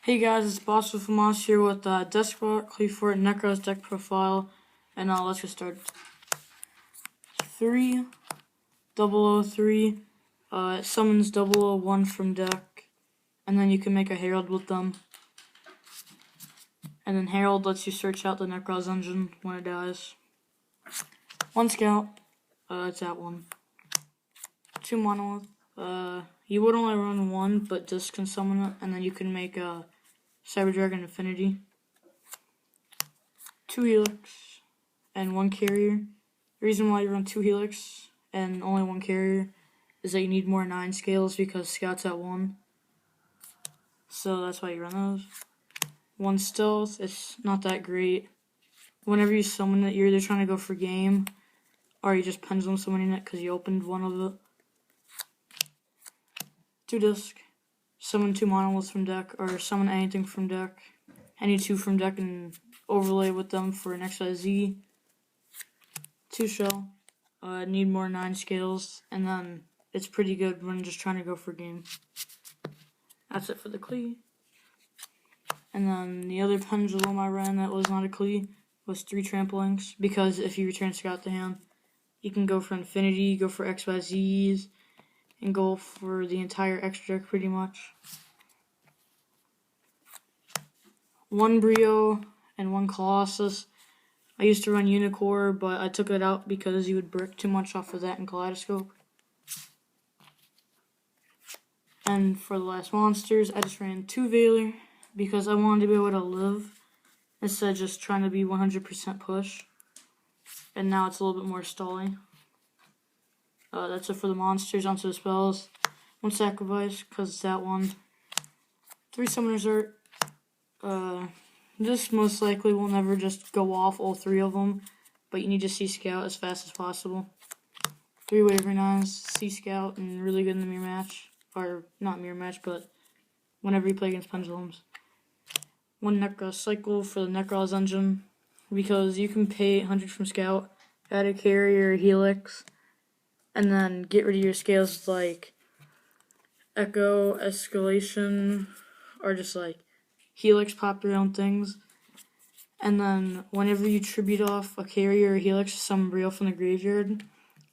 Hey guys, it's Boss with Moss here with Deskbot, Cleafort, Nekroz deck profile, and let's get started. 3003, it summons 001 from deck, and then you can make a Herald with them. And then Herald lets you search out the Nekroz engine when it dies. 1 Scout, it's at 1. 2 Monolith, you would only run 1, but Disc can summon it, and then you can make a Cyber Dragon Infinity. 2 Helix and 1 Carrier. The reason why you run 2 Helix and only 1 Carrier is that you need more 9 scales because Scout's at 1. So that's why you run those. 1 Stealth, it's not that great. Whenever you summon it, you're either trying to go for game or you just pendulum summoning it because you opened one of it. 2 Disc. Summon 2 monoliths from deck, or summon anything from deck. Any 2 from deck and overlay with them for an XYZ. 2 Shell. Need more 9 scales, and then it's pretty good when just trying to go for game. That's it for the Clee. And then the other pendulum I ran that was not a Clee was 3 Tramplings, because if you return Scout to hand, you can go for Infinity, go for XYZs, and go for the entire extra deck pretty much. 1 Brio and 1 Colossus. I used to run Unicore, but I took it out because you would brick too much off of that in Kaleidoscope. And for the last monsters, I just ran 2 Veiler because I wanted to be able to live instead of just trying to be 100% push. And now it's a little bit more stalling. That's it for the monsters. Onto the spells. 1 Sacrifice, because it's that 1. 3 Summoner's Art. This most likely will never just go off, all 3 of them, but you need to see Scout as fast as possible. 3 Wavering Eyes, see Scout, and really good in the mirror match. Or, not mirror match, but whenever you play against pendulums. 1 Nekroz Cycle for the Nekroz engine, because you can pay 800 from Scout, add a Carrier or Helix, and then get rid of your scales like Echo, Escalation, or just like Helix, pop your own things. And then whenever you tribute off a Carrier or Helix to summon Brio from the graveyard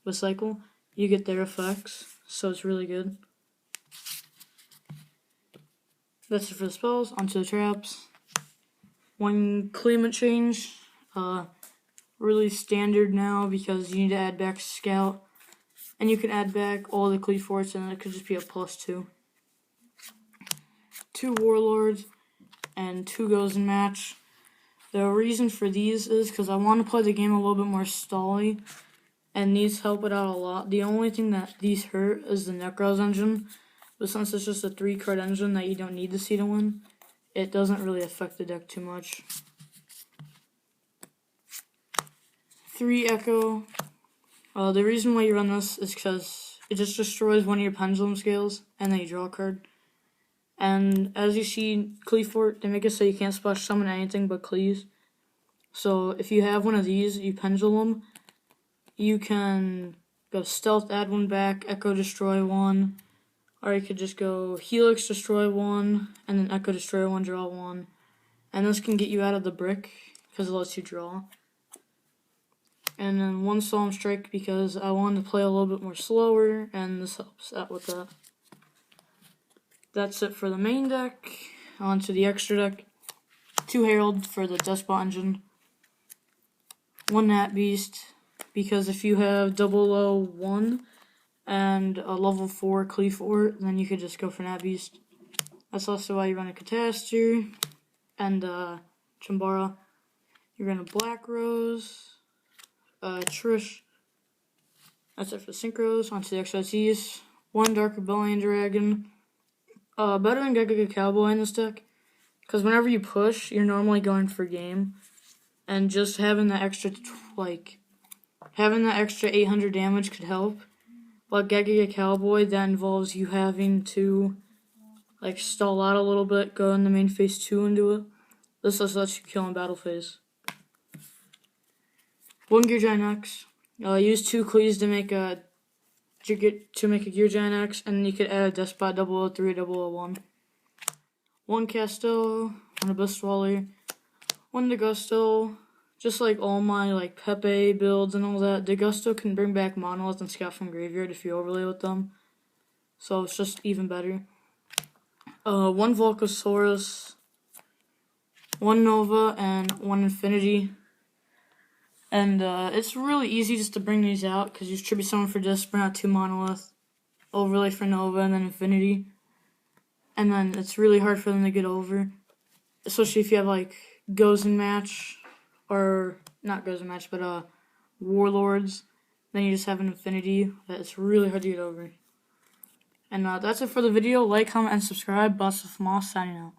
with Cycle, you get their effects, so it's really good. That's it for the spells. Onto the traps. 1 Climate Change, really standard now because you need to add back Scout. And you can add back all the Cleaforts, and it could just be a +2. 2 Warlords and 2 Goes in Match. The reason for these is because I want to play the game a little bit more stally, and these help it out a lot. The only thing that these hurt is the Nekroz engine, but since it's just a 3-card engine that you don't need to see to win, it doesn't really affect the deck too much. 3 Echo. The reason why you run this is because it just destroys one of your pendulum scales, and then you draw a card. And as you see, Cleafort, they make it so you can't splash summon anything but Clees. So if you have one of these, you pendulum, you can go Stealth, add 1 back, Echo, destroy 1. Or you could just go Helix, destroy 1, and then Echo, destroy 1, draw 1. And this can get you out of the brick, because it lets you draw. And then 1 Solemn Strike because I wanted to play a little bit more slower, and this helps out with that. That's it for the main deck. On to the extra deck. 2 Herald for the Deskbot engine. 1 Nat Beast, because if you have 001 and a level 4 Cleafort, then you could just go for Nat Beast. That's also why you run a Catastrophe and Chambara. You run a Black Rose. Trish. That's it for the Synchros. Onto the XYZs. 1 Dark Rebellion Dragon. Better than Giga Cowboy in this deck, because whenever you push, you're normally going for game, and just having that extra, having that extra 800 damage could help. But Giga Cowboy, that involves you having to, stall out a little bit, go in the main phase 2 and do it. This just lets you kill in battle phase. 1 Gear Giant X. Use 2 Clees to make a Gear Giant X, and then you could add a Deskbot 003 or 001. 1 Casto, 1 Abyss Dweller, 1 Degusto. Just like all my like Pepe builds and all that, Degusto can bring back Monolith and Scout from Graveyard if you overlay with them. So it's just even better. 1 Volcasaurus, 1 Nova, and 1 Infinity. And it's really easy just to bring these out because you tribute someone for just bring out 2 Monolith, overlay for Nova, and then Infinity. And then it's really hard for them to get over, especially if you have like Gozen Match, or not Gozen Match, but Warlords. Then you just have an Infinity that it's really hard to get over. And that's it for the video. Like, comment, and subscribe. Boss of Moss signing out.